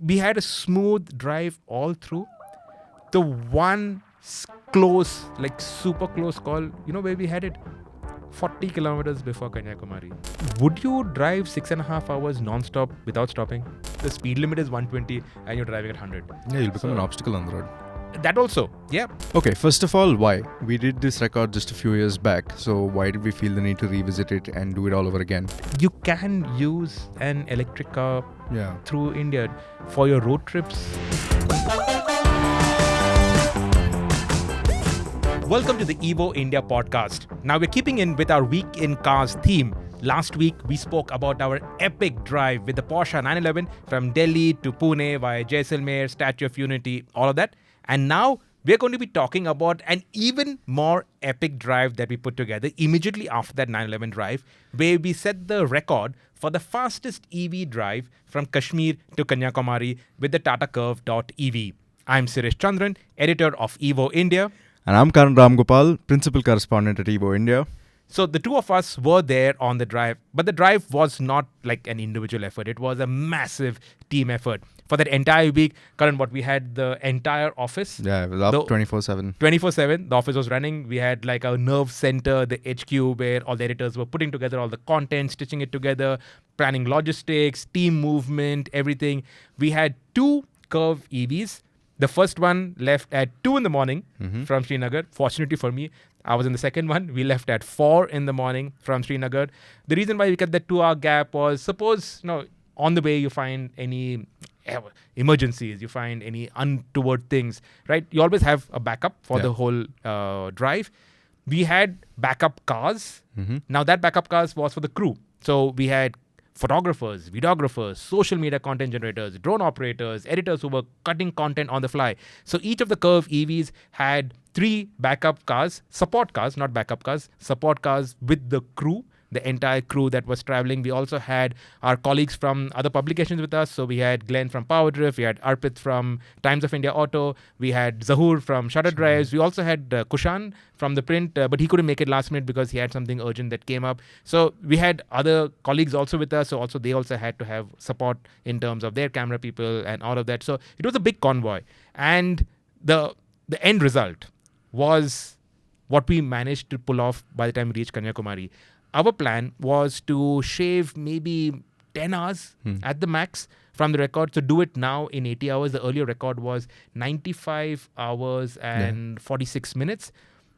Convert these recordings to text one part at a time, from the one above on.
we had a smooth drive all through. The one close, like super close call, where we had it? 40 kilometers before Kanyakumari. Would you drive 6.5 hours non-stop without stopping? The speed limit is 120 and you're driving at 100. Yeah, you'll become an obstacle on the road. That also, yeah. Okay, first of all, why? We did this record just a few years back, so why did we feel the need to revisit it and do it all over again? You can use an electric car through India for your road trips. Welcome to the Evo India podcast. Now we're keeping in with our Week in Cars theme. Last week, we spoke about our epic drive with the Porsche 911 from Delhi to Pune via Jaisalmer, Statue of Unity, all of that. And now we're going to be talking about an even more epic drive that we put together immediately after that 911 drive, where we set the record for the fastest EV drive from Kashmir to Kanyakumari with the Tata Curvv.ev. I'm Sirish Chandran, editor of Evo India. And I'm Karan Ramgopal, principal correspondent at Evo India. So the two of us were there on the drive, but the drive was not like an individual effort. It was a massive team effort. For that entire week, Karan, we had the entire office. Yeah, it was up 24/7. 24/7, the office was running. We had like our nerve center, the HQ, where all the editors were putting together all the content, stitching it together, planning logistics, team movement, everything. We had two Curvv EVs. The first one left at 2 in the morning from Srinagar. Fortunately for me, I was in the second one. We left at 4 in the morning from Srinagar. The reason why we kept that 2-hour gap was, suppose, on the way you find any emergencies, you find any untoward things, right? You always have a backup for the whole drive. We had backup cars. Now that backup cars was for the crew. So we had photographers, videographers, social media content generators, drone operators, editors who were cutting content on the fly. So each of the Curvv EVs had 3 backup cars, support cars, not backup cars, support cars with the crew, the entire crew that was traveling. We also had our colleagues from other publications with us. So we had Glenn from Powerdrift, we had Arpit from Times of India Auto, we had Zahur from Shutter Drives, we also had Kushan from the print, but he couldn't make it last minute because he had something urgent that came up. So we had other colleagues also with us, so they also had to have support in terms of their camera people and all of that. So it was a big convoy. And the end result was what we managed to pull off by the time we reached Kanyakumari. Our plan was to shave maybe 10 hours at the max from the record. So do it now in 80 hours. The earlier record was 95 hours and 46 minutes.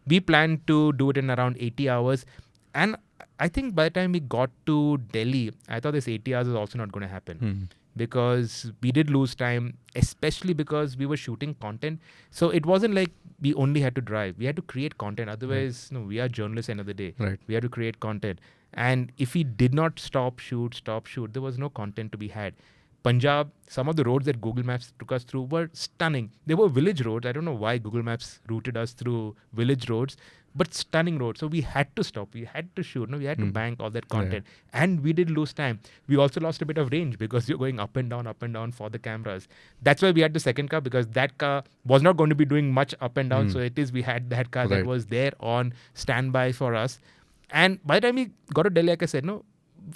We planned to do it in around 80 hours. And I think by the time we got to Delhi, I thought this 80 hours is also not going to happen. Because we did lose time, especially because we were shooting content. So it wasn't like we only had to drive. We had to create content. Otherwise, we are journalists at the end of the day. Right. We had to create content. And if we did not stop shoot, there was no content to be had. Punjab, some of the roads that Google Maps took us through were stunning. They were village roads. I don't know why Google Maps routed us through village roads, but stunning roads. So we had to stop. We had to shoot. We had to bank all that content. And we did lose time. We also lost a bit of range because you're going up and down for the cameras. That's why we had the second car, because that car was not going to be doing much up and down. So we had that car that was there on standby for us. And by the time we got to Delhi, like I said,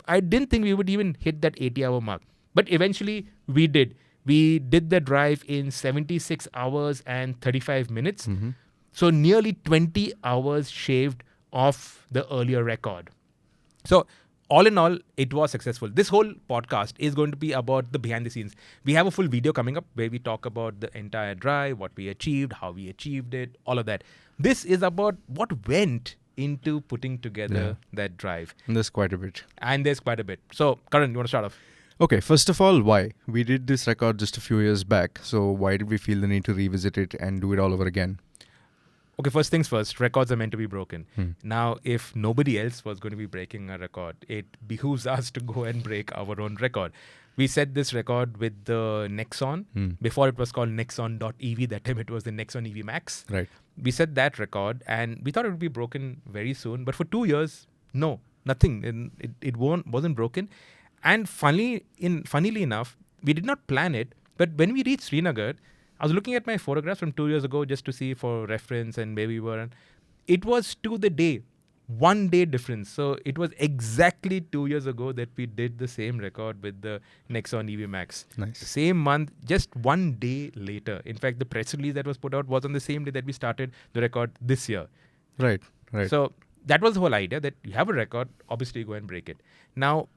I didn't think we would even hit that 80-hour mark. But eventually we did. We did the drive in 76 hours and 35 minutes. So nearly 20 hours shaved off the earlier record. So all in all, it was successful. This whole podcast is going to be about the behind the scenes. We have a full video coming up where we talk about the entire drive, what we achieved, how we achieved it, all of that. This is about what went into putting together that drive. And there's quite a bit. So Karan, you want to start off? Okay, first of all, why? We did this record just a few years back, so why did we feel the need to revisit it and do it all over again? Okay, first things first, records are meant to be broken. Now, if nobody else was going to be breaking a record, it behooves us to go and break our own record. We set this record with the Nexon. Before it was called Nexon.EV, that time it was the Nexon EV Max. Right. We set that record and we thought it would be broken very soon. But for 2 years, nothing. It wasn't broken. And funnily enough, we did not plan it. But when we reached Srinagar, I was looking at my photographs from 2 years ago just to see for reference and where we were. It was to the day 1 day difference. So it was exactly 2 years ago that we did the same record with the Nexon EV Max. Nice. The same month, just 1 day later. In fact, the press release that was put out was on the same day that we started the record this year. Right. So that was the whole idea, that you have a record, obviously go and break it. Now,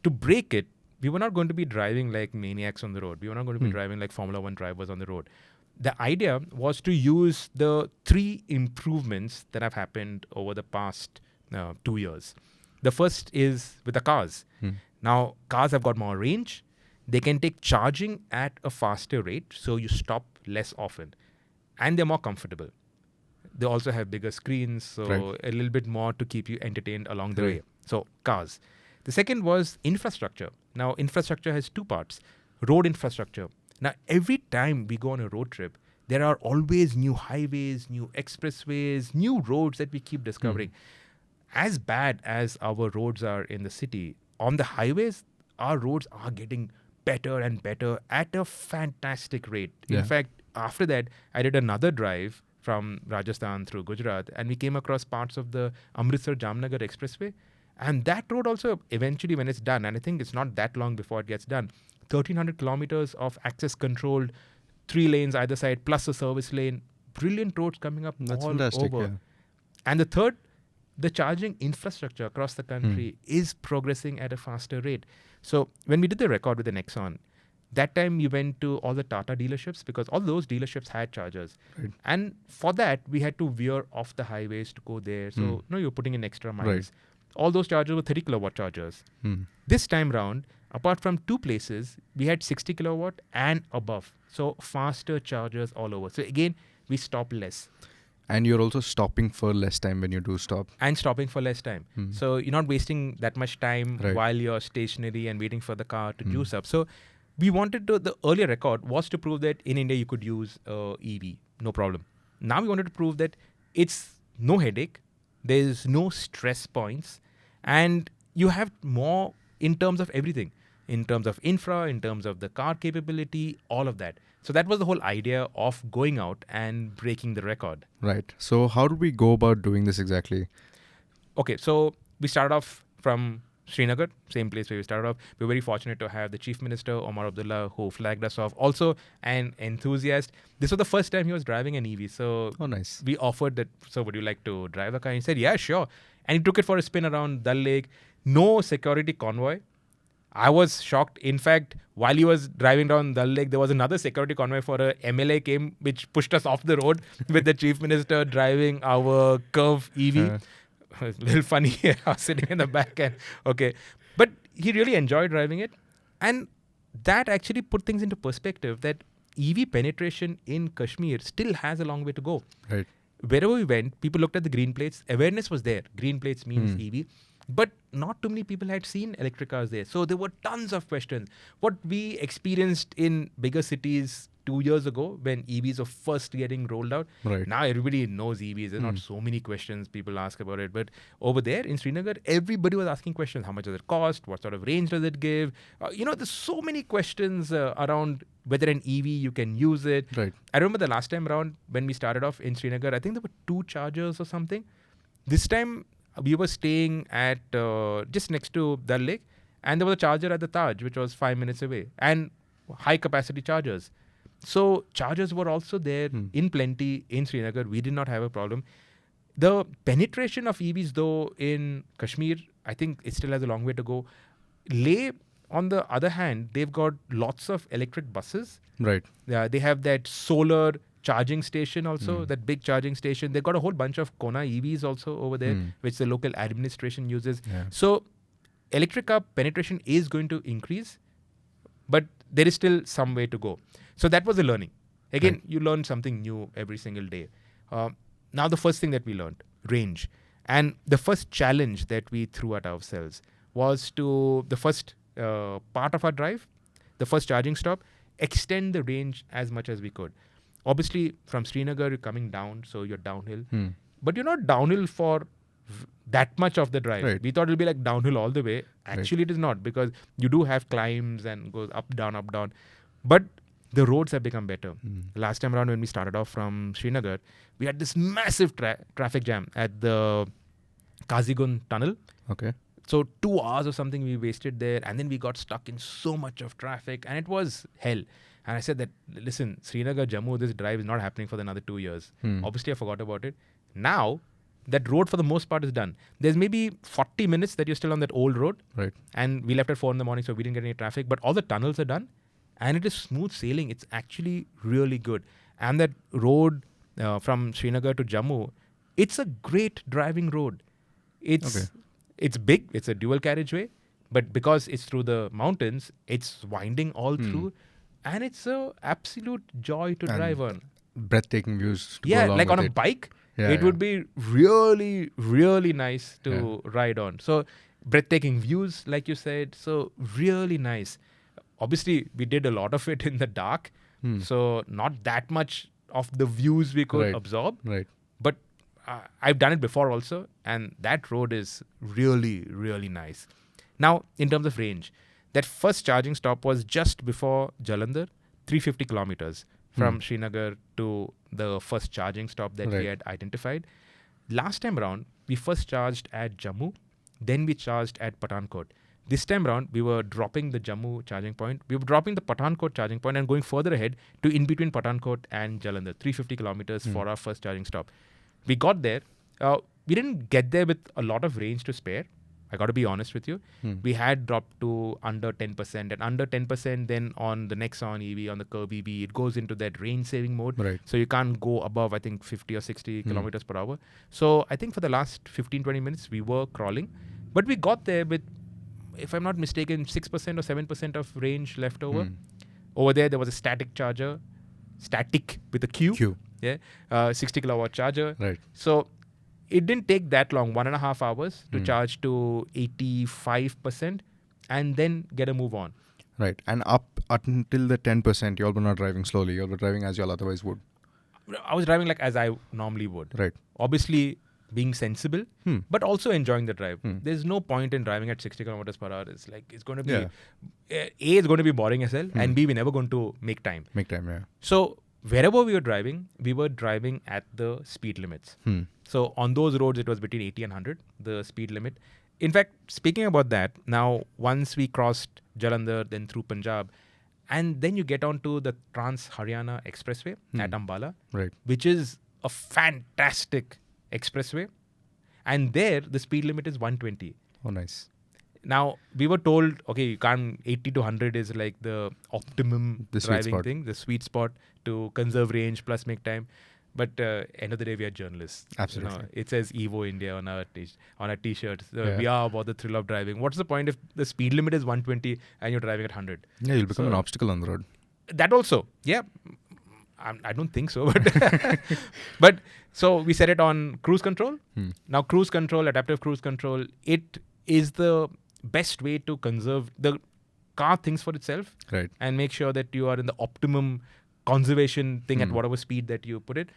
to break it, we were not going to be driving like maniacs on the road. We were not going to be driving like Formula One drivers on the road. The idea was to use the 3 improvements that have happened over the past 2 years. The first is with the cars. Now, cars have got more range. They can take charging at a faster rate, so you stop less often. And they're more comfortable. They also have bigger screens, so a little bit more to keep you entertained along the way. So, cars. The second was infrastructure. Now, infrastructure has 2 parts. Road infrastructure. Now, every time we go on a road trip, there are always new highways, new expressways, new roads that we keep discovering. As bad as our roads are in the city, on the highways, our roads are getting better and better at a fantastic rate. In fact, after that, I did another drive from Rajasthan through Gujarat, and we came across parts of the Amritsar-Jamnagar Expressway. And that road also, eventually when it's done, and I think it's not that long before it gets done, 1,300 kilometers of access controlled, 3 lanes either side, plus a service lane. Brilliant roads coming up all fantastic, over. And the third, the charging infrastructure across the country is progressing at a faster rate. So when we did the record with the Nexon, that time we went to all the Tata dealerships, because all those dealerships had chargers. And for that, we had to veer off the highways to go there. So you're putting in extra miles. All those chargers were 30 kilowatt chargers. This time round, apart from 2 places, we had 60 kilowatt and above. So faster chargers all over. So again, we stop less. And you're also stopping for less time when you do stop. And stopping for less time. So you're not wasting that much time while you're stationary and waiting for the car to juice up. So we wanted to, the earlier record was to prove that in India you could use EV, no problem. Now we wanted to prove that it's no headache, there's no stress points, and you have more in terms of everything. In terms of infra, in terms of the car capability, all of that. So that was the whole idea of going out and breaking the record. Right. So how do we go about doing this exactly? Okay, so we started off from Srinagar, same place where we started off. We were very fortunate to have the Chief Minister, Omar Abdullah, who flagged us off. Also an enthusiast. This was the first time he was driving an EV. So nice. We offered that, so would you like to drive a car? And he said, yeah, sure. And he took it for a spin around Dal Lake. No security convoy. I was shocked. In fact, while he was driving down Dal Lake, there was another security convoy for a MLA came, which pushed us off the road with the Chief Minister driving our Curvv.ev. A little funny. I was sitting in the back end. Okay. But he really enjoyed driving it. And that actually put things into perspective, that EV penetration in Kashmir still has a long way to go. Right. Wherever we went, people looked at the green plates. Awareness was there. Green plates means EV. But not too many people had seen electric cars there. So there were tons of questions. What we experienced in bigger cities 2 years ago when EVs were first getting rolled out. Now everybody knows EVs. There's not so many questions people ask about it. But over there in Srinagar, everybody was asking questions. How much does it cost? What sort of range does it give? There's so many questions around whether an EV you can use it. Right. I remember the last time around when we started off in Srinagar, I think there were 2 chargers or something. This time we were staying at just next to Dal Lake, and there was a charger at the Taj, which was 5 minutes away, and high capacity chargers. So chargers were also there in plenty in Srinagar. We did not have a problem. The penetration of EVs though in Kashmir, I think it still has a long way to go. Leh, on the other hand, they've got lots of electric buses. Right. They have that solar charging station also, that big charging station. They've got a whole bunch of Kona EVs also over there, which the local administration uses. So electric car penetration is going to increase, but there is still some way to go. So that was a learning. Again, you learn something new every single day. Now the first thing that we learned, range. And the first challenge that we threw at ourselves was to, the first part of our drive, the first charging stop, extend the range as much as we could. Obviously, from Srinagar, you're coming down, so you're downhill. But you're not downhill for that much of the drive. Right. We thought it'll be like downhill all the way. Actually, it is not, because you do have climbs and goes up, down, up, down. But the roads have become better. Last time around when we started off from Srinagar, we had this massive traffic jam at the Kazigun tunnel. Okay. So 2 hours or something we wasted there, and then we got stuck in so much of traffic, and it was hell. And I said that, listen, Srinagar, Jammu, this drive is not happening for another 2 years. Obviously, I forgot about it. Now, that road for the most part is done. There's maybe 40 minutes that you're still on that old road. Right. And we left at 4 in the morning, so we didn't get any traffic. But all the tunnels are done, and it is smooth sailing. It's actually really good. And that road from Srinagar to Jammu, it's a great driving road. It's big. It's a dual carriageway. But because it's through the mountains, it's winding all through. And it's a absolute joy to drive on. Breathtaking views to go Yeah, along like with on a it. bike, Yeah, it would be really, really nice to ride on. So breathtaking views, like you said. So really nice. Obviously, we did a lot of it in the dark. So not that much of the views we could absorb. Right. But I've done it before also. And that road is really, really nice. Now, in terms of range, that first charging stop was just before Jalandhar, 350 kilometers from Srinagar to the first charging stop that we had identified. Last time around, we first charged at Jammu, then we charged at Pathankot. This time around, we were dropping the Jammu charging point. We were dropping the Pathankot charging point and going further ahead to in between Pathankot and Jalandhar, 350 kilometers for our first charging stop. We got there. We didn't get there with a lot of range to spare. I got to be honest with you. We had dropped to under 10%, and under 10% then on the Nexon EV, on the Curvv.ev, it goes into that range saving mode. Right. So you can't go above, I think, 50 or 60 kilometers per hour. So I think for the last 15, 20 minutes, we were crawling. But we got there with, if I'm not mistaken, 6% or 7% of range left over. Over there was a static charger, static with a Q. Yeah, 60 kilowatt charger. Right. So it didn't take that long, 1.5 hours to charge to 85% and then get a move on. Right. And up until the 10%, you all were not driving slowly. You all were driving as you all otherwise would. I was driving like as I normally would. Right. Obviously being sensible, but also enjoying the drive. There's no point in driving at 60 kilometers per hour. It's like, it's going to be, A, it's going to be boring as hell, and B, we're never going to make time. Make time, yeah. So wherever we were driving at the speed limits. So on those roads, it was between 80 and 100, the speed limit. In fact, speaking about that, now once we crossed Jalandhar, then through Punjab, and then you get onto the Trans-Haryana Expressway at Ambala, Right. which is a fantastic expressway. And there, the speed limit is 120. Oh, nice. Now, we were told, okay, you can't, 80 to 100 is like the optimum driving thing, the sweet spot to conserve range plus make time. But end of the day, we are journalists. Absolutely. You know, it says Evo India on our t-shirts. We are about the thrill of driving. What's the point if the speed limit is 120 and you're driving at 100? Yeah, you'll become an obstacle on the road. That also, yeah. I don't think so, but but so we set it on cruise control. Now, cruise control, adaptive cruise control, it is the best way to conserve. The car thinks for itself, Right. and make sure that you are in the optimum conservation thing at whatever speed that you put it.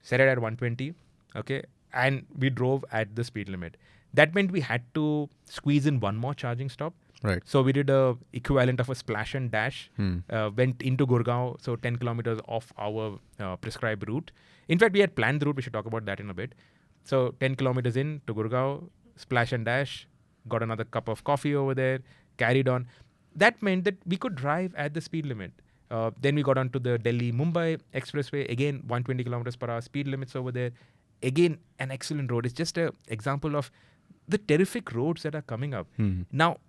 Set it at 120, okay, and we drove at the speed limit. That meant we had to squeeze in one more charging stop. Right. So we did a equivalent of a splash and dash, went into Gurgaon, so 10 kilometers off our prescribed route. In fact, we had planned the route. We should talk about that in a bit. So 10 kilometers in to Gurgaon, splash and dash, got another cup of coffee over there, carried on. That meant that we could drive at the speed limit. Then we got onto the Delhi-Mumbai Expressway, again 120 kilometers per hour speed limits over there. Again, an excellent road. It's just an example of the terrific roads that are coming up. Now,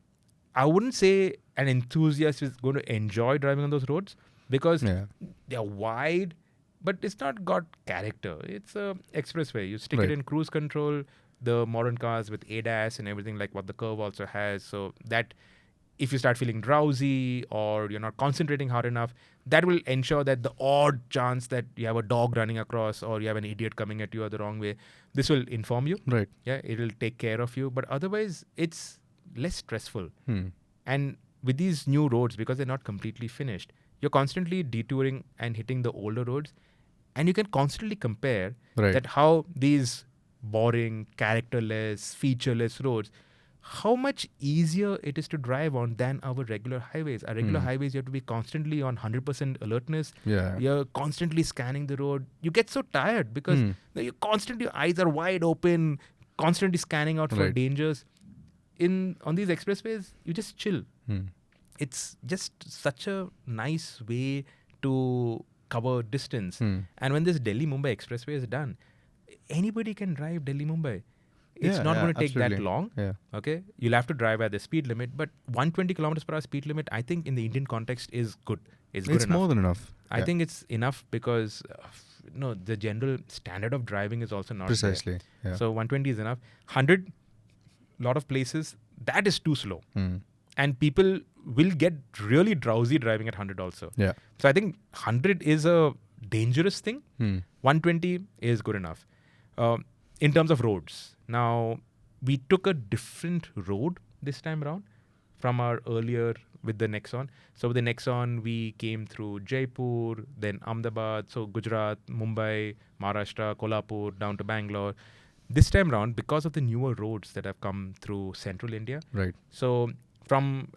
I wouldn't say an enthusiast is going to enjoy driving on those roads because they're wide, but it's not got character. It's a expressway. You stick it in cruise control, the modern cars with ADAS and everything like what the Curve also has. So that if you start feeling drowsy or you're not concentrating hard enough, that will ensure that the odd chance that you have a dog running across or you have an idiot coming at you the wrong way, this will inform you. Right. Yeah, it will take care of you. But otherwise, it's less stressful. And with these new roads, because they're not completely finished, you're constantly detouring and hitting the older roads. And you can constantly compare that how these boring, characterless, featureless roads, how much easier it is to drive on than our regular highways. Our regular highways, you have to be constantly on 100% alertness. Yeah. You're constantly scanning the road. You get so tired because you're constantly, your eyes are wide open, constantly scanning out for Right. dangers. On these expressways, you just chill. Hmm. It's just such a nice way to cover distance. Hmm. And when this Delhi-Mumbai expressway is done, anybody can drive Delhi-Mumbai. It's Yeah, not yeah, going to take that absolutely. long. Yeah. Okay, you'll have to drive at the speed limit, but 120 kilometers per hour speed limit, I think in the Indian context is good. It's good It's enough. more than enough. I Yeah. think it's enough because the general standard of driving is also not Precisely. there. Yeah. So 120 is enough. 100, lot of places that is too slow, Hmm. and people will get really drowsy driving at 100 also. Yeah. So I think 100 is a dangerous thing. Hmm. 120 is good enough. In terms of roads, now we took a different road this time around from our earlier with the Nexon. So with the Nexon, we came through Jaipur, then Ahmedabad, so Gujarat, Mumbai, Maharashtra, Kolhapur, down to Bangalore. This time around, because of the newer roads that have come through central India, Right. so from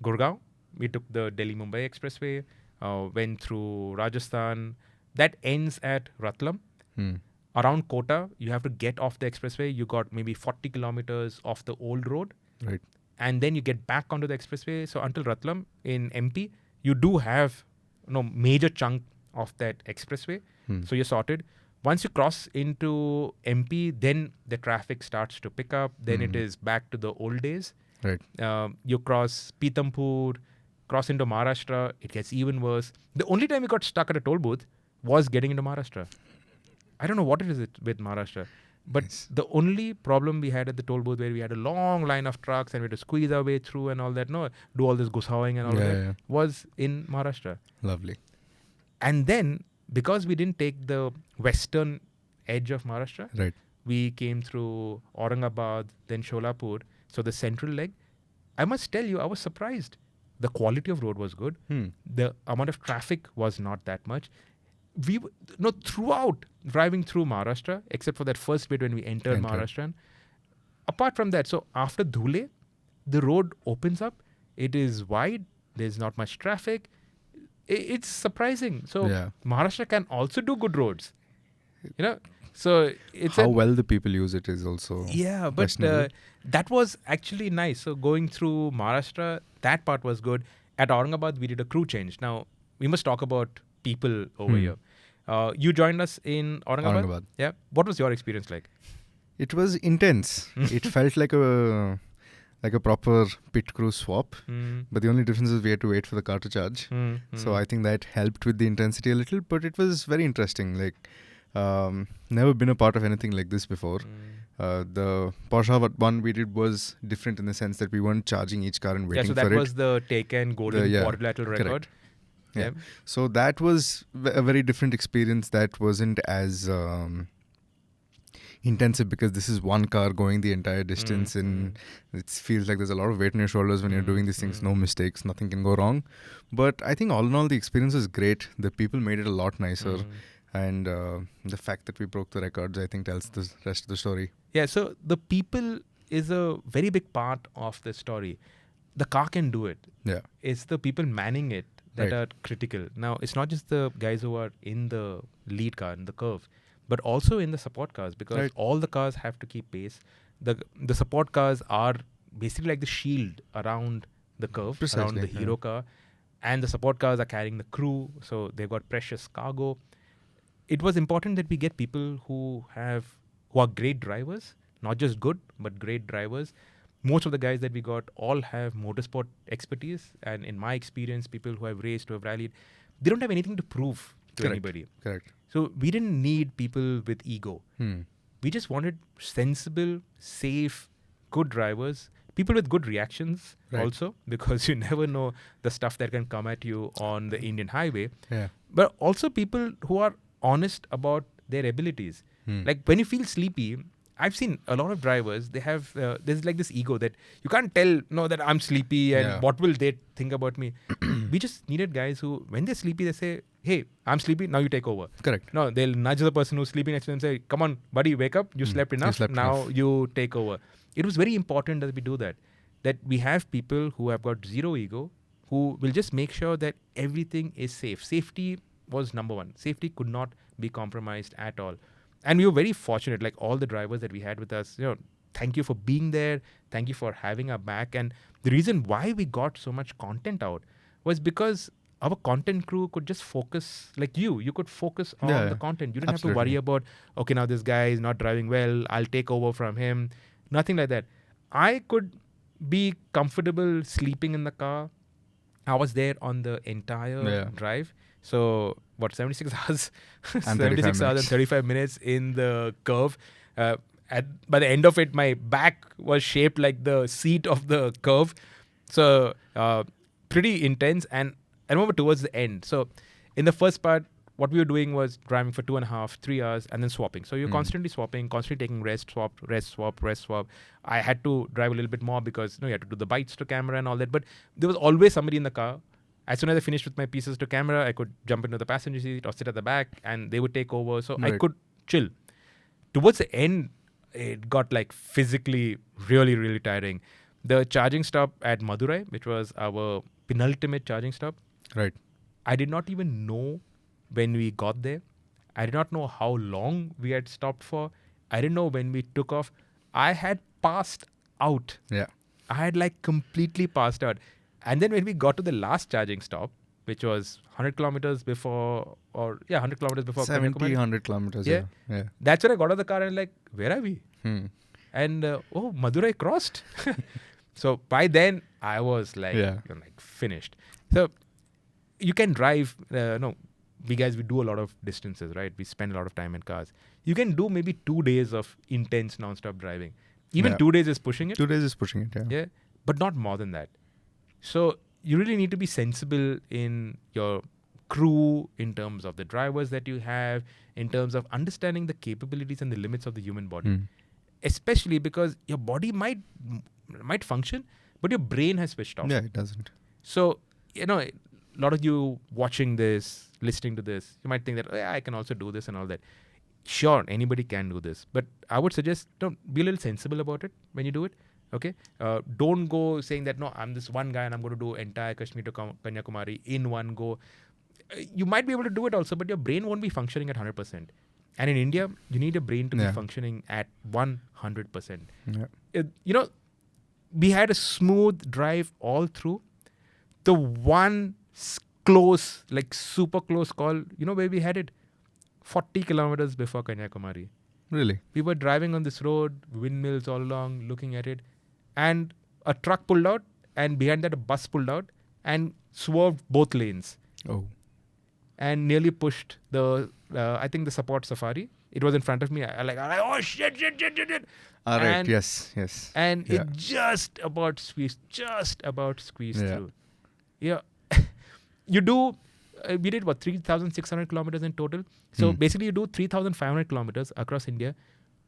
Gurgaon, we took the Delhi-Mumbai Expressway, went through Rajasthan. That ends at Ratlam. Hmm. Around Kota, you have to get off the expressway. You got maybe 40 kilometers off the old road. Right. And then you get back onto the expressway. So until Ratlam in MP, you do have major chunk of that expressway. Hmm. So you're sorted. Once you cross into MP, then the traffic starts to pick up. Then it is back to the old days. Right. You cross Pithampur, cross into Maharashtra, it gets even worse. The only time we got stuck at a toll booth was getting into Maharashtra. I don't know what it is with Maharashtra, but Nice. the only problem we had at the toll booth where we had a long line of trucks and we had to squeeze our way through and all that, do all this gusawing and all Yeah, that, yeah. was in Maharashtra. Lovely. And then, because we didn't take the western edge of Maharashtra, Right. we came through Aurangabad, then Sholapur, so the central leg. I must tell you, I was surprised. The quality of road was good. Hmm. The amount of traffic was not that much. We throughout driving through Maharashtra, except for that first bit when we entered Maharashtra. And apart from that, so after Dhule, the road opens up. It is wide. There's not much traffic. It's surprising. So Yeah. Maharashtra can also do good roads. So it's How well the people use it is also but questionable. that was actually nice. So going through Maharashtra, that part was good. At Aurangabad, we did a crew change. Now, we must talk about people over here. You joined us in Aurangabad? Aurangabad. Yeah. What was your experience like? It was intense. It felt like a proper pit crew swap. But the only difference is we had to wait for the car to charge. So I think that helped with the intensity a little, but it was very interesting. Never been a part of anything like this before. The Porsche one we did was different in the sense that we weren't charging each car and waiting for it. Yeah, so that was the Taken Golden quadrilateral record. Correct. Yeah. So that was a very different experience. That wasn't as intensive because this is one car going the entire distance and it feels like there's a lot of weight on your shoulders when you're doing these things. No mistakes, nothing can go wrong. But I think all in all the experience was great. The people made it a lot nicer. And the fact that we broke the records, I think, tells the rest of the story. Yeah, so the people is a very big part of the story. The car can do it. Yeah. It's the people manning it that are critical. Now, it's not just the guys who are in the lead car, in the Curve, but also in the support cars, because all the cars have to keep pace. The support cars are basically like the shield around the Curve, around the hero car. And the support cars are carrying the crew, so they've got precious cargo. It was important that we get people who are great drivers, not just good, but great drivers. Most of the guys that we got all have motorsport expertise. And in my experience, people who have raced, who have rallied, they don't have anything to prove to anybody. Correct. So we didn't need people with ego. We just wanted sensible, safe, good drivers. People with good reactions also, because you never know the stuff that can come at you on the Indian highway. Yeah. But also people who are honest about their abilities. Like when you feel sleepy, I've seen a lot of drivers, they have, there's like this ego that you can't tell, that I'm sleepy and what will they think about me. We just needed guys who, when they're sleepy, they say, hey, I'm sleepy, now you take over. Correct. No, they'll nudge the person who's sleeping next to them and say, come on, buddy, wake up, you slept enough, you take over. It was very important that we do that we have people who have got zero ego, who will just make sure that everything is safe. Safety was number one. Safety could not be compromised at all. And we were very fortunate, like all the drivers that we had with us, thank you for being there. Thank you for having our back. And the reason why we got so much content out was because our content crew could just focus, like you could focus on the content. You didn't have to worry about, okay, now this guy is not driving well, I'll take over from him. Nothing like that. I could be comfortable sleeping in the car. I was there on the entire drive. So, 76 hours? 76 hours and 35 minutes in the Curve. By the end of it, my back was shaped like the seat of the Curve. So, pretty intense. And I remember towards the end. So, in the first part, what we were doing was driving for 2.5, 3 hours and then swapping. So you're constantly swapping, constantly taking rest, swap. I had to drive a little bit more because you had to do the bites to camera and all that. But there was always somebody in the car. As soon as I finished with my pieces to camera, I could jump into the passenger seat or sit at the back and they would take over. So I could chill. Towards the end, it got like physically really, really tiring. The charging stop at Madurai, which was our penultimate charging stop. Right. I did not even know when we got there. I did not know how long we had stopped for. I didn't know when we took off. I had passed out. Yeah. I had like completely passed out. And then when we got to the last charging stop, which was 100 kilometers before, 100 kilometers before 70, Kanyakumari. 100 kilometers. Yeah. That's when I got out of the car and like, where are we? And Madurai crossed. So by then I was like, like finished. So you can drive, we do a lot of distances, right? We spend a lot of time in cars. You can do maybe 2 days of intense non-stop driving. Even 2 days is pushing it. 2 days is pushing it, Yeah, but not more than that. So you really need to be sensible in your crew, in terms of the drivers that you have, in terms of understanding the capabilities and the limits of the human body. Especially because your body might function, but your brain has switched off. Yeah, it doesn't. So, a lot of you watching this, listening to this, you might think that, I can also do this and all that. Sure, anybody can do this. But I would suggest, be a little sensible about it when you do it. Okay? Don't go saying that, no, I'm this one guy and I'm going to do entire Kashmir to Kanyakumari in one go. You might be able to do it also, but your brain won't be functioning at 100%. And in India, you need your brain to be functioning at 100%. Yeah. We had a smooth drive all through. The one close, like super close call, where we had it? 40 kilometers before Kanyakumari. Really? We were driving on this road, windmills all along, looking at it. And a truck pulled out, and behind that a bus pulled out and swerved both lanes. Oh. And nearly pushed the support safari. It was in front of me. I like, oh shit. All right, yes. And it just about squeezed through. Yeah. You do, we did 3,600 kilometers in total. So basically you do 3,500 kilometers across India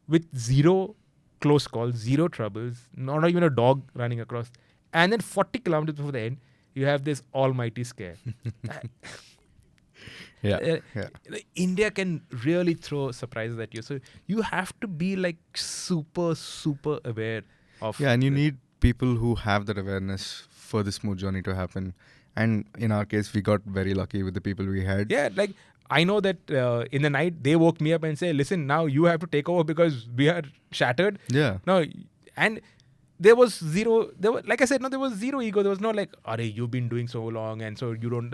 with zero close calls, zero troubles, not even a dog running across. And then 40 kilometers before the end, you have this almighty scare. India can really throw surprises at you. So you have to be like super, super aware of... Yeah, and you need people who have that awareness for the smooth journey to happen. And in our case, we got very lucky with the people we had. Yeah, like I know that in the night, they woke me up and say, listen, now you have to take over because we are shattered. Yeah. No, and there was zero, like I said, there was zero ego. There was no like, you've been doing so long and so you don't...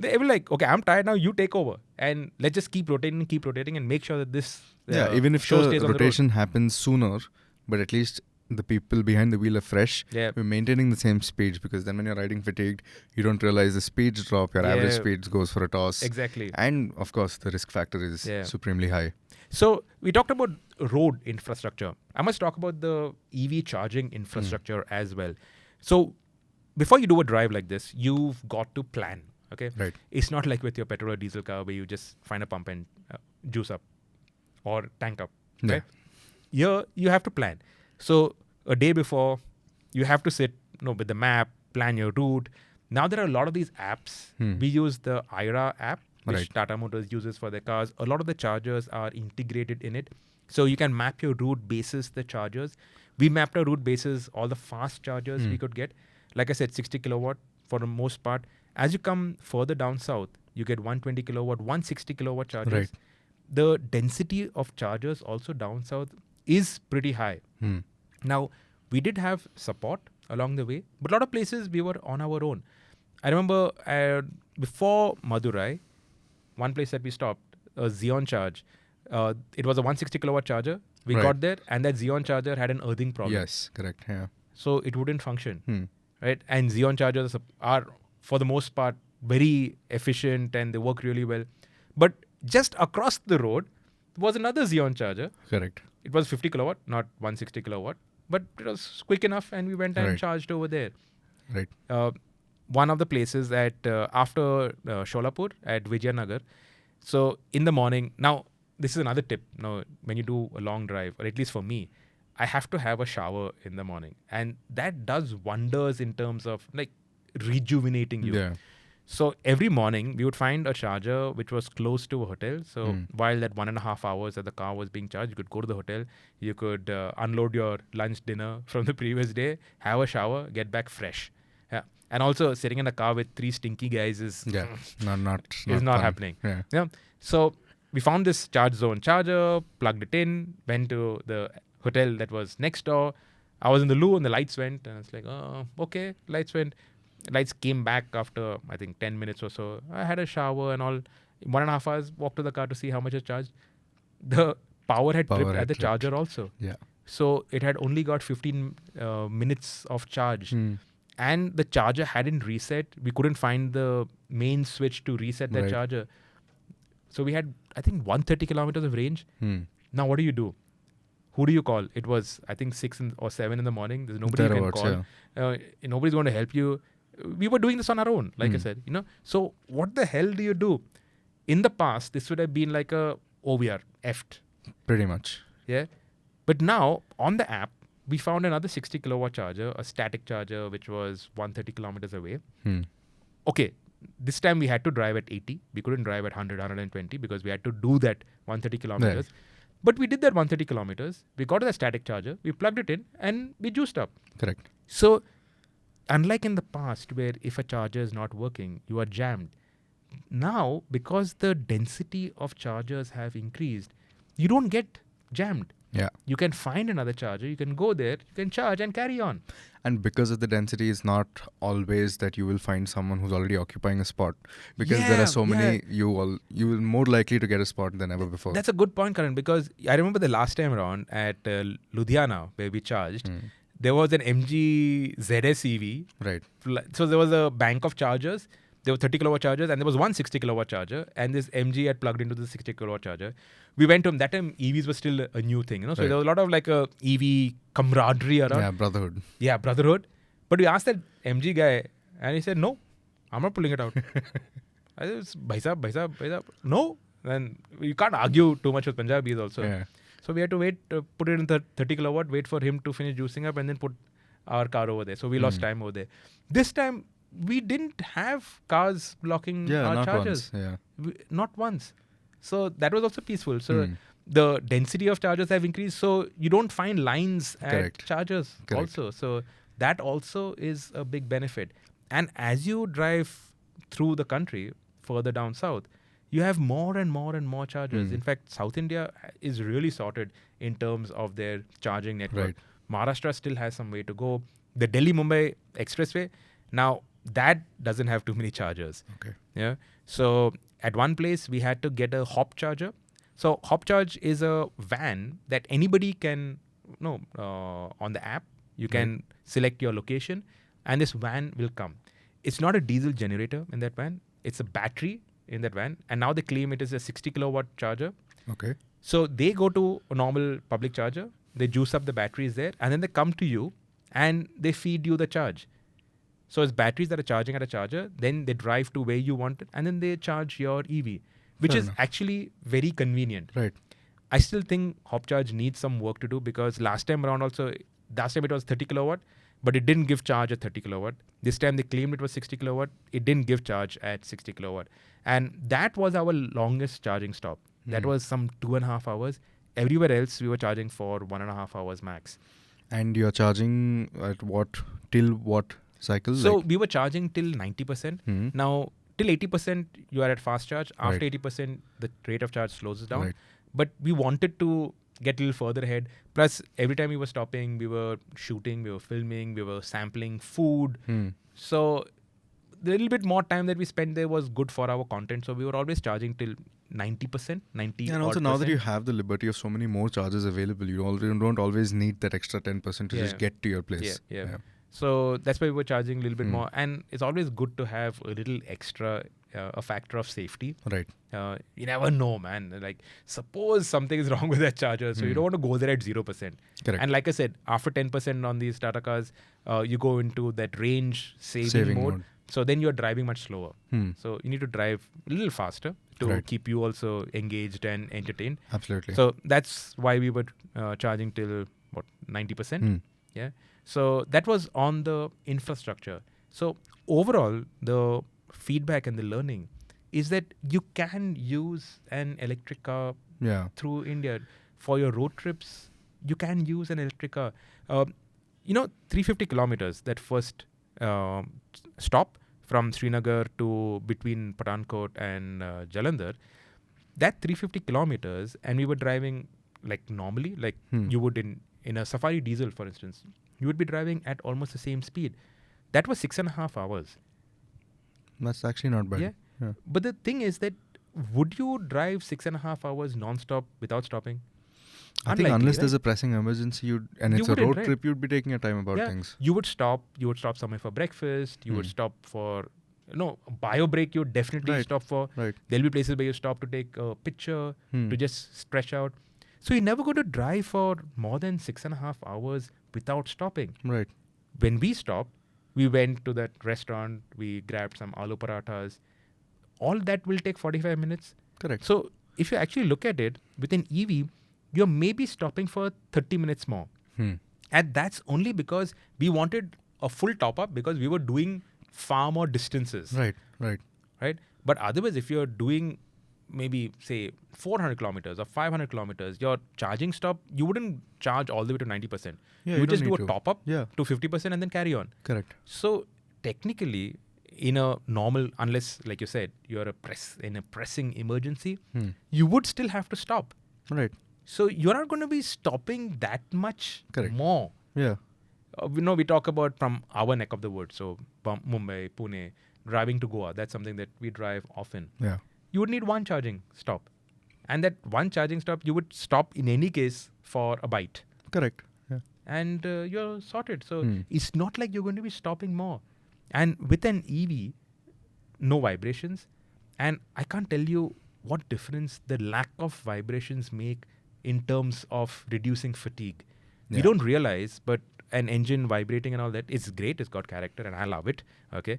They were like, okay, I'm tired now, you take over. And let's just keep rotating and make sure that this even if the rotation happens sooner, but at least the people behind the wheel are fresh. Yeah. We're maintaining the same speeds because then when you're riding fatigued, you don't realize the speeds drop, your average speeds goes for a toss. Exactly. And of course, the risk factor is supremely high. So we talked about road infrastructure. I must talk about the EV charging infrastructure as well. So before you do a drive like this, you've got to plan. Okay, right. It's not like with your petrol or diesel car where you just find a pump and juice up or tank up. Okay, here you have to plan. So a day before, you have to sit, with the map, plan your route. Now there are a lot of these apps. We use the IRA app, which Tata Motors uses for their cars. A lot of the chargers are integrated in it, so you can map your route basis the chargers. We mapped our route basis all the fast chargers we could get. Like I said, 60 kilowatt for the most part. As you come further down south, you get 120 kilowatt, 160 kilowatt chargers. Right. the density of chargers also down south is pretty high. Now, we did have support along the way, but a lot of places we were on our own. I remember before Madurai, one place that we stopped, a Zeon charge. It was a 160 kilowatt charger. We got there, and that Zeon charger had an earthing problem. Yes, correct. Yeah. So it wouldn't function, right? And Zeon chargers are, for the most part, very efficient and they work really well. But just across the road was another Zeon charger. Correct. It was 50 kilowatt, not 160 kilowatt, but it was quick enough, and we went and charged over there. Right. One of the places at after Sholapur at Vijayanagar. So in the morning, now this is another tip. Now, when you do a long drive, or at least for me, I have to have a shower in the morning, and that does wonders in terms of like rejuvenating you. Yeah. So every morning we would find a charger which was close to a hotel. So while that 1.5 hours that the car was being charged, you could go to the hotel, you could unload your lunch, dinner from the previous day, have a shower, get back fresh. Yeah. And also sitting in a car with 3 stinky guys is not happening. Yeah. So we found this charge zone charger, plugged it in, went to the hotel that was next door. I was in the loo and the lights went, and it's like, oh, okay, lights went. Lights came back after, I think, 10 minutes or so. I had a shower and all. 1.5 hours, walked to the car to see how much it charged. The power had tripped at the charger also. Yeah. So it had only got 15 minutes of charge. And the charger hadn't reset. We couldn't find the main switch to reset that charger. So we had, I think, 130 kilometers of range. Now, what do? Who do you call? It was, I think, 6 or 7 in the morning. There's nobody you can call. Nobody's going to help you. We were doing this on our own, like I said. So what the hell do you do? In the past, this would have been like we are effed. Pretty much. Yeah. But now, on the app, we found another 60 kilowatt charger, a static charger, which was 130 kilometers away. Okay. This time we had to drive at 80. We couldn't drive at 100, 120 because we had to do that 130 kilometers. Right. But we did that 130 kilometers. We got to the static charger. We plugged it in and we juiced up. Correct. So, unlike in the past where if a charger is not working, you are jammed. Now, because the density of chargers have increased, you don't get jammed. Yeah. You can find another charger, you can go there, you can charge and carry on. And because of the density, it's not always that you will find someone who's already occupying a spot. Because there are so many, you will more likely to get a spot than ever before. That's a good point, Karan, because I remember the last time around at Ludhiana where we charged, there was an MG ZS EV. Right. So there was a bank of chargers. There were 30 kilowatt chargers and there was one 60 kilowatt charger, and this MG had plugged into the 60 kilowatt charger. We went to him. That time EVs were still a new thing, So there was a lot of like a EV camaraderie around. Yeah, brotherhood. Yeah, brotherhood. But we asked that MG guy and he said, no, I'm not pulling it out. I said, bhai sahab, no. Then you can't argue too much with Punjabis also. Yeah. So we had to wait, put it in the 30 kilowatt, wait for him to finish juicing up and then put our car over there. So we lost time over there. This time, we didn't have cars blocking our chargers. Not once. So that was also peaceful. So the density of chargers have increased. So you don't find lines at chargers also. So that also is a big benefit. And as you drive through the country, further down south, you have more and more and more chargers. In fact, South India is really sorted in terms of their charging network. Maharashtra still has some way to go. The Delhi-Mumbai Expressway, now that doesn't have too many chargers. Okay. Yeah. So at one place, we had to get a hop charger. So hop charge is a van that anybody can, on the app, you can select your location and this van will come. It's not a diesel generator in that van. It's a battery in that van. And now they claim it is a 60 kilowatt charger. Okay. So they go to a normal public charger. They juice up the batteries there and then they come to you and they feed you the charge. So it's batteries that are charging at a charger, then they drive to where you want it, and then they charge your EV, which is actually very convenient. Right. I still think hopcharge needs some work to do because last time it was 30 kilowatt, but it didn't give charge at 30 kilowatt. This time they claimed it was 60 kilowatt. It didn't give charge at 60 kilowatt. And that was our longest charging stop. That was some 2.5 hours. Everywhere else, we were charging for 1.5 hours max. And you're charging at till what cycle? So we were charging till 90%. Now, till 80%, you are at fast charge. After Right. 80%, the rate of charge slows down. Right. But we wanted to get a little further ahead. Plus, every time we were stopping, we were shooting, we were filming, we were sampling food. So the little bit more time that we spent there was good for our content. So we were always charging till 90%, 90 And also odd now that percent. you have the liberty of so many more charges available, you don't always need that extra 10% to Yeah. just get to your place. Yeah. So that's why we were charging a little bit more. And it's always good to have a little extra, a factor of safety. Right. You never know, man. Like, suppose something is wrong with that charger. So you don't want to go there at 0%. Correct. And like I said, after 10% on these Tata cars, you go into that range saving mode. So then you're driving much slower. So you need to drive a little faster to keep you also engaged and entertained. Absolutely. So that's why we were charging till, 90%? Yeah. So that was on the infrastructure. So overall, the feedback and the learning is that you can use an electric car through India. For your road trips, you can use an electric car. 350 kilometers, that first stop from Srinagar to between Pathankot and Jalandhar, that 350 kilometers, and we were driving like normally, like you would in a Safari diesel, for instance, you would be driving at almost the same speed. That was 6.5 hours. That's actually not bad. Yeah. But the thing is that, would you drive 6.5 hours non-stop without stopping? I think unless there's a pressing emergency, it's a road trip, you'd be taking your time about things. You would stop somewhere for breakfast. You would stop for, bio break you would definitely stop for. Right. There'll be places where you stop to take a picture, to just stretch out. So you're never going to drive for more than 6.5 hours without stopping. Right. When we stopped, we went to that restaurant, we grabbed some aloo parathas. All that will take 45 minutes. Correct. So if you actually look at it, with an EV, you're maybe stopping for 30 minutes more. And that's only because we wanted a full top-up, because we were doing far more distances. Right. But otherwise, if you're doing maybe, say, 400 kilometers or 500 kilometers, your charging stop, you wouldn't charge all the way to 90%. You would just do a top-up to 50% and then carry on. Correct. So technically, in a normal, unless, like you said, you're in a pressing emergency, you would still have to stop. Right. So you're not going to be stopping that much more. Yeah. We talk about from our neck of the woods, so Mumbai, Pune, driving to Goa. That's something that we drive often. Yeah. You would need one charging stop. And that one charging stop, you would stop in any case for a bite. Correct. Yeah. And you're sorted. So it's not like you're going to be stopping more. And with an EV, no vibrations. And I can't tell you what difference the lack of vibrations make in terms of reducing fatigue. You don't realize, but an engine vibrating and all that, it's great. It's got character and I love it. Okay.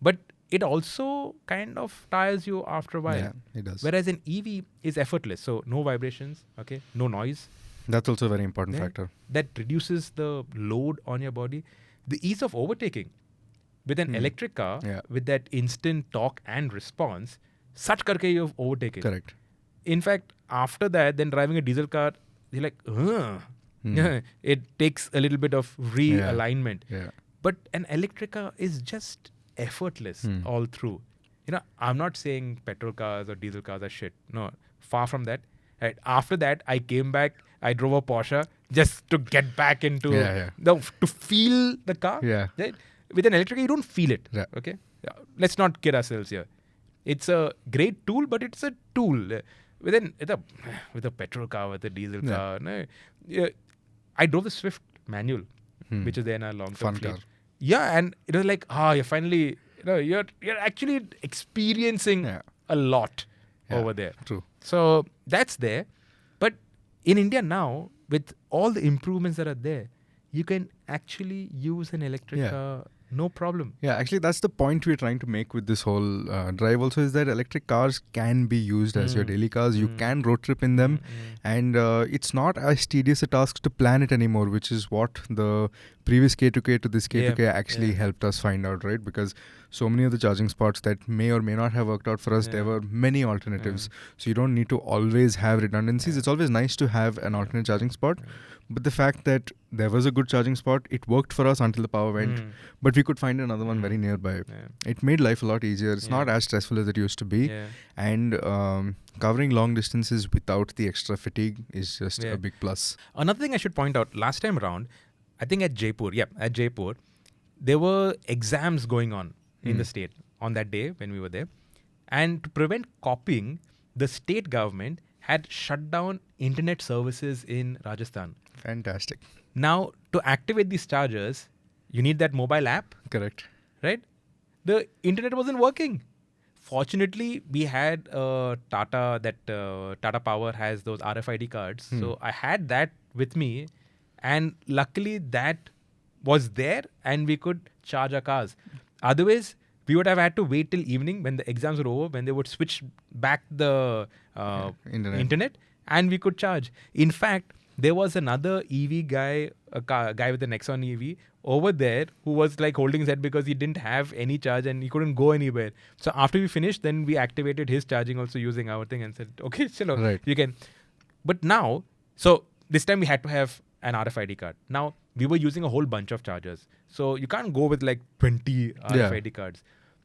But it also kind of tires you after a while. Yeah, it does. Whereas an EV is effortless. So no vibrations. Okay. No noise. That's also a very important factor. That reduces the load on your body. The ease of overtaking. With an electric car, with that instant torque and response, such karke you've overtaken. Correct. In fact, after that, then driving a diesel car, you're like, it takes a little bit of realignment. Yeah. But an electric car is just effortless all through. I'm not saying petrol cars or diesel cars are shit. No, far from that. Right. After that, I came back, I drove a Porsche just to get back into to feel the car. Yeah. Right? With an electric car, you don't feel it. Yeah. Okay. Let's not kid ourselves here. It's a great tool, but it's a tool. With a petrol car, with a diesel car. No, I drove the Swift manual, which is there in our long-term fleet. Car. Yeah, and it was like, you're finally, you're actually experiencing a lot over there. True. So that's there. But in India now, with all the improvements that are there, you can actually use an electric car, no problem. Yeah, actually that's the point we're trying to make with this whole drive also, is that electric cars can be used as your daily cars. You can road trip in them and it's not as tedious a task to plan it anymore, which is what the previous K2K to this K2K actually helped us find out, right? Because so many of the charging spots that may or may not have worked out for us. There were many alternatives. So you don't need to always have redundancies. It's always nice to have an alternate charging spot. But the fact that there was a good charging spot, it worked for us until the power went. But we could find another one very nearby. It made life a lot easier. It's not as stressful as it used to be. And covering long distances without the extra fatigue is just a big plus. Another thing I should point out, last time around, I think at Jaipur, there were exams going on in the state on that day when we were there. And to prevent copying, the state government had shut down internet services in Rajasthan. Fantastic. Now, to activate these chargers, you need that mobile app. Correct. Right? The internet wasn't working. Fortunately, we had Tata, Tata Power has those RFID cards. So I had that with me. And luckily, that was there and we could charge our cars. Otherwise, we would have had to wait till evening when the exams were over, when they would switch back the internet and we could charge. In fact, there was another EV guy, a guy with the Nexon EV over there who was like holding his head because he didn't have any charge and he couldn't go anywhere. So after we finished, then we activated his charging also using our thing and said, okay, chalo, you can. But now, so this time we had to have an RFID card. Now, we were using a whole bunch of chargers. So you can't go with like 20 RFID cards.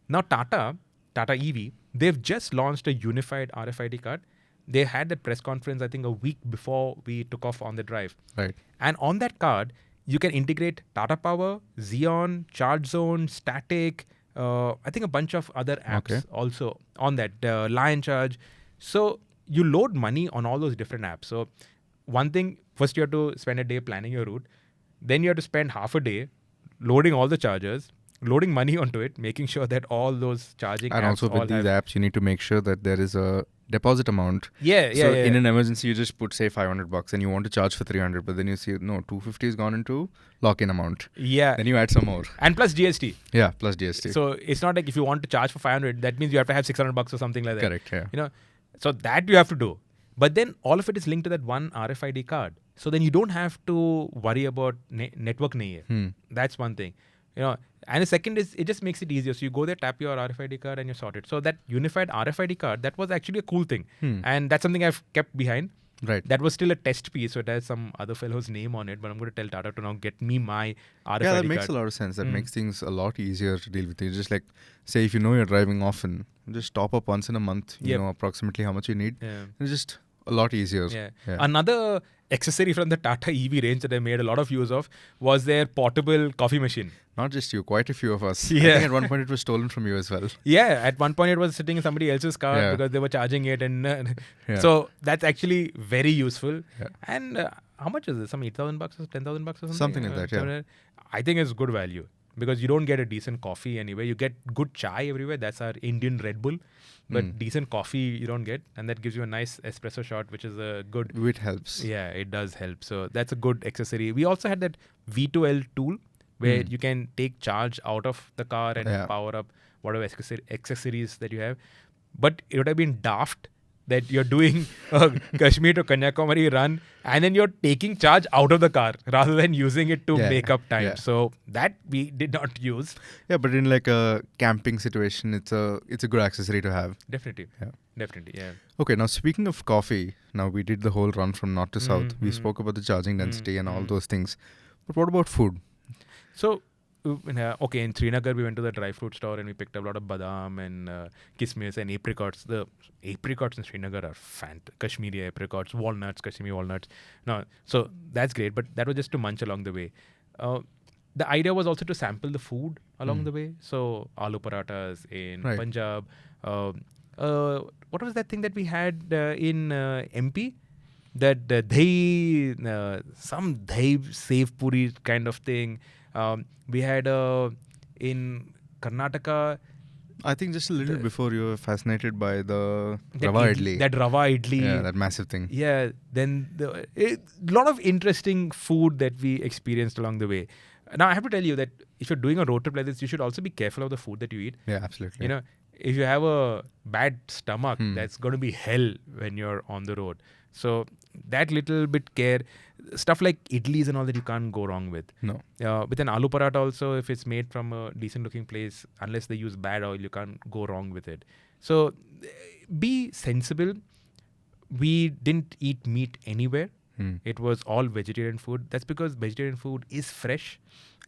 Now, Tata EV, they've just launched a unified RFID card. They had that press conference, I think, a week before we took off on the drive. Right. And on that card, you can integrate Tata Power, Zeon, Charge Zone, Static, I think a bunch of other apps also on that, Lion Charge. So you load money on all those different apps. So one thing, first you have to spend a day planning your route. Then you have to spend half a day loading all the chargers, loading money onto it, making sure that all those charging and apps also with these apps, you need to make sure that there is a deposit amount. So in an emergency, you just put, say, $500 and you want to charge for 300, but then you see, no, 250 is gone into lock-in amount. Yeah. Then you add some more. And plus GST. Yeah, plus GST. So it's not like if you want to charge for 500, that means you have to have $600 or something like that. Correct, yeah. You know, so that you have to do. But then all of it is linked to that one RFID card. So then you don't have to worry about network nahi hai. That's one thing. You know, and the second is it just makes it easier. So you go there, tap your RFID card and you're sorted. So that unified RFID card, that was actually a cool thing. And that's something I've kept behind. Right. That was still a test piece, so it has some other fellow's name on it, but I'm going to tell Tata to now get me my RFID card. Yeah, that makes a lot of sense. That makes things a lot easier to deal with. You just like, say, if you know you're driving often, just top up once in a month, you know approximately how much you need. It's just a lot easier. Yeah. Another accessory from the Tata EV range that I made a lot of use of was their portable coffee machine. Not just you, quite a few of us. I think at one point it was stolen from you as well. Yeah, at one point it was sitting in somebody else's car because they were charging it. And so that's actually very useful. And how much is it? Some $8,000 or $10,000 or something? Something like that, yeah. I think it's good value because you don't get a decent coffee anywhere. You get good chai everywhere. That's our Indian Red Bull. But decent coffee you don't get. And that gives you a nice espresso shot, which is a good... It helps. Yeah, it does help. So that's a good accessory. We also had that V2L tool where you can take charge out of the car and power up whatever accessories that you have. But it would have been daft that you're doing a Kashmir to Kanyakumari run and then you're taking charge out of the car rather than using it to make up time. So that we did not use. Yeah, but in like a camping situation, it's a good accessory to have. Definitely. Yeah. Okay, now speaking of coffee, now we did the whole run from north to south. We spoke about the charging density and all those things. But what about food? So, in Srinagar, we went to the dry fruit store and we picked up a lot of badam and kismis and apricots. The apricots in Srinagar are Kashmiri apricots, walnuts, Kashmiri walnuts. No, so that's great, but that was just to munch along the way. The idea was also to sample the food along the way. So, aloo parathas in Punjab. What was that thing that we had in MP? That some dahi save puri kind of thing. We had in Karnataka. I think just a little before you were fascinated by the Rava Idli. That Rava Idli. Yeah, that massive thing. Yeah, then a lot of interesting food that we experienced along the way. Now, I have to tell you that if you're doing a road trip like this, you should also be careful of the food that you eat. Yeah, absolutely. You know, if you have a bad stomach, that's going to be hell when you're on the road. So that little bit care. stuff like idlis and all that you can't go wrong with. No. With an aloo paratha also, if it's made from a decent looking place, unless they use bad oil, you can't go wrong with it. So be sensible. We didn't eat meat anywhere. It was all vegetarian food. That's because vegetarian food is fresh.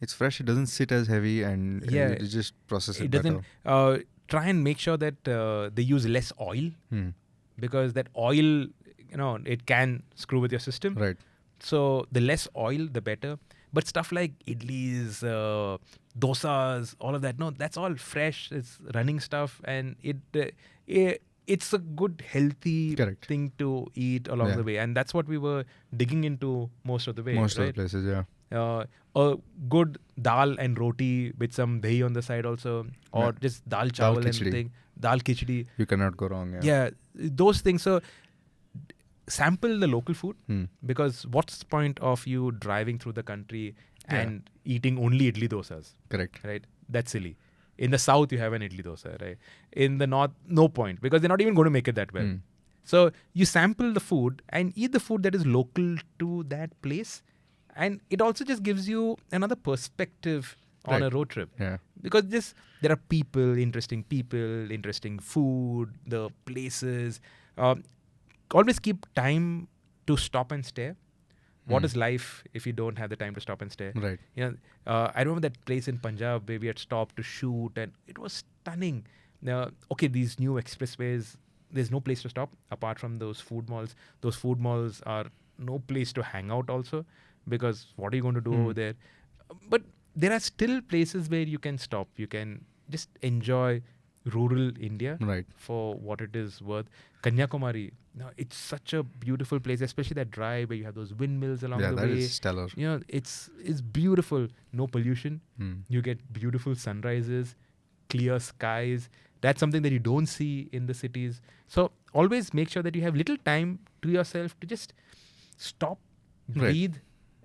It's fresh. It doesn't sit as heavy, and you just process it doesn't. better. Try and make sure that they use less oil, because that oil, it can screw with your system. Right. So the less oil, the better. But stuff like idlis, dosas, all of that, no, that's all fresh. It's running stuff, and it's a good, healthy thing to eat along the way. And that's what we were digging into most of the way. Most of the places, yeah. A good dal and roti with some dahi on the side also, or just dal chawal and thing. Dal khichdi. You cannot go wrong. Yeah, those things. So sample the local food, because what's the point of you driving through the country and eating only idli dosas? Correct. Right? That's silly. In the south, you have an idli dosa, right? In the north, no point, because they're not even going to make it that well. So you sample the food and eat the food that is local to that place. And it also just gives you another perspective on a road trip. Yeah. Because there are interesting food, the places. Always keep time to stop and stare. What is life if you don't have the time to stop and stare? Right. I remember that place in Punjab where we had stopped to shoot, and it was stunning. These new expressways, there's no place to stop apart from those food malls. Those food malls are no place to hang out also, because what are you going to do over there? But there are still places where you can stop. You can just enjoy rural India for what it is worth. Kanyakumari, it's such a beautiful place, especially that drive where you have those windmills along the way. Yeah, that is stellar. It's beautiful. No pollution. You get beautiful sunrises, clear skies. That's something that you don't see in the cities. So always make sure that you have little time to yourself to just stop, breathe,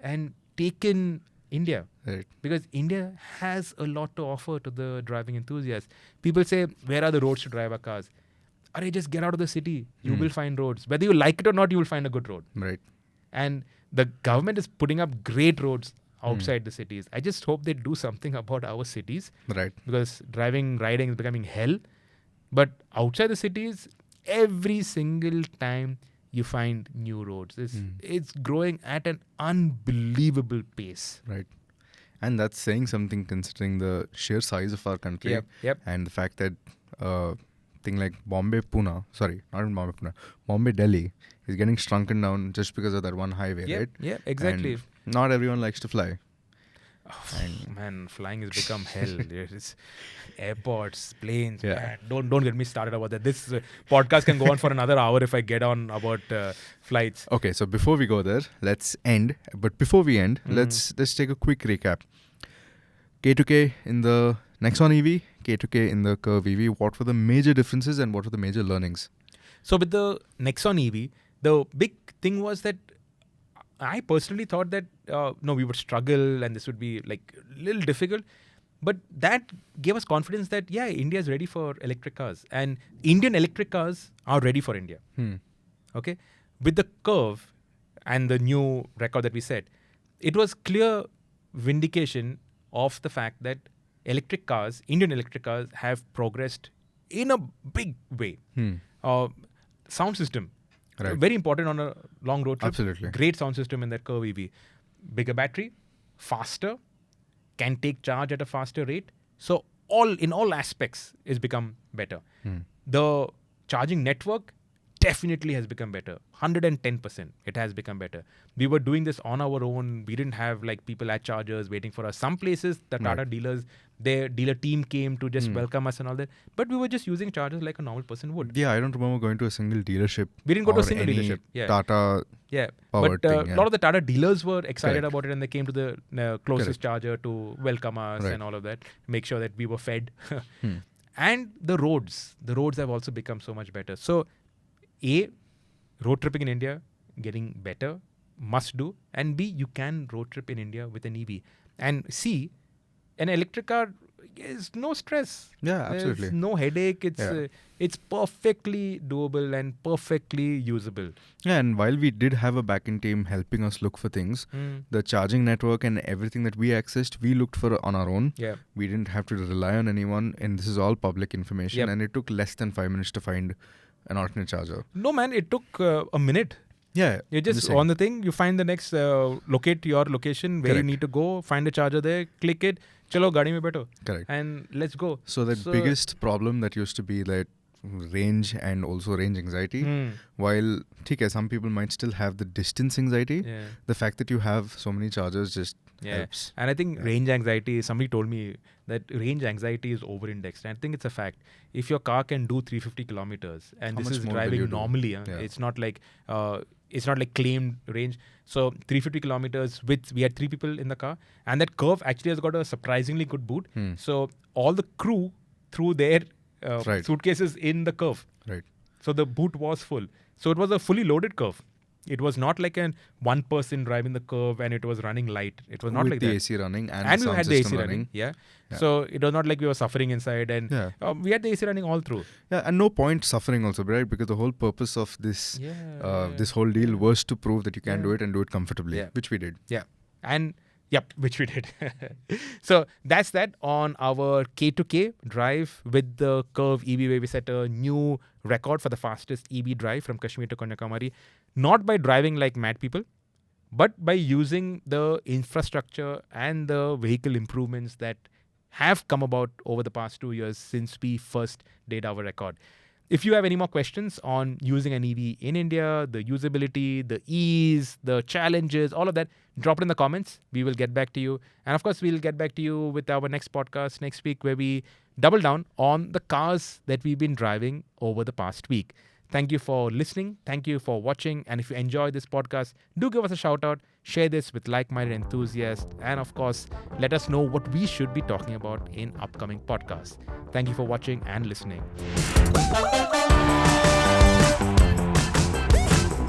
and take in India. Right. Because India has a lot to offer to the driving enthusiasts. People say, where are the roads to drive our cars? Just get out of the city. You will find roads. Whether you like it or not, you will find a good road. Right. And the government is putting up great roads outside the cities. I just hope they do something about our cities. Right. Because riding is becoming hell. But outside the cities, every single time you find new roads. It's growing at an unbelievable pace. Right. And that's saying something considering the sheer size of our country. Yep. And the fact that thing like Bombay Delhi is getting shrunken down just because of that one highway, right? Yeah, exactly. And not everyone likes to fly. Man, flying has become hell. It's airports, planes. Yeah. Man, don't get me started about that. This podcast can go on for another hour if I get on about flights. Okay, so before we go there, let's end. But before we end, let's take a quick recap. K2K in the Nexon EV, K2K in the Curvv.ev. What were the major differences and what were the major learnings? So with the Nexon EV, the big thing was that I personally thought that we would struggle and this would be like a little difficult. But that gave us confidence that, India is ready for electric cars. And Indian electric cars are ready for India. Okay? With the Curvv and the new record that we set, it was clear vindication of the fact that Indian electric cars have progressed in a big way. Sound system. Right. Very important on a long road trip. Absolutely. Great sound system in that Curvv.ev. Bigger battery, faster, can take charge at a faster rate. So in all aspects it's become better. The charging network definitely has become better. 110% it has become better. We were doing this on our own. We didn't have like people at chargers waiting for us. Some places the Tata dealers, their dealer team came to just welcome us and all that. But we were just using chargers like a normal person would. Yeah, I don't remember going to a single dealership. We didn't go to a single dealership. Tata powered but thing. A lot of the Tata dealers were excited about it, and they came to the closest charger to welcome us and all of that. Make sure that we were fed. And the roads have also become so much better. So A, road tripping in India getting better, must do. And B, you can road trip in India with an EV. And C, an electric car There's no stress. Yeah, absolutely. There's no headache. Yeah. It's perfectly doable and perfectly usable. Yeah, and while we did have a backend team helping us look for things, the charging network and everything that we accessed, we looked for on our own. Yeah. We didn't have to rely on anyone, and this is all public information. Yep. And it took less than 5 minutes to find an alternate charger. No, man, it took a minute. Yeah, You just on the thing, you find the next, locate your location where you Correct. need to go, find a charger there, click it, chalo, gaadi mein baitho, Correct. and let's go. So the biggest problem that used to be like range and also range anxiety. While some people might still have the distance anxiety, Yeah. the fact that you have so many chargers just helps. And I think range anxiety, somebody told me that range anxiety is over indexed. And I think it's a fact. If your car can do 350 kilometers and How this much is more will you driving do? normally, Yeah. it's not like claimed range. So 350 kilometers we had 3 people in the car, and that Curve actually has got a surprisingly good boot. So all the crew threw their Right. suitcases in the Curve. Right. So the boot was full. So it was a fully loaded Curve. It was not like one person driving the Curve and it was running light. It was not With like the that. AC running and And we sound had the AC system running. Yeah. Yeah. So it was not like we were suffering inside, and we had the AC running all through. Yeah, and no point suffering also, right? Because the whole purpose of this this whole deal was to prove that you can do it and do it comfortably, which we did. Yeah. And which we did. So that's that on our K2K drive with the Curvv.ev, where we set a new record for the fastest EV drive from Kashmir to Kanyakumari. Not by driving like mad people, but by using the infrastructure and the vehicle improvements that have come about over the past 2 years since we first did our record. If you have any more questions on using an EV in India, the usability, the ease, the challenges, all of that, drop it in the comments. We will get back to you. And of course, we'll get back to you with our next podcast next week, where we double down on the cars that we've been driving over the past week. Thank you for listening. Thank you for watching. And if you enjoy this podcast, do give us a shout out. Share this with like-minded enthusiasts. And of course, let us know what we should be talking about in upcoming podcasts. Thank you for watching and listening.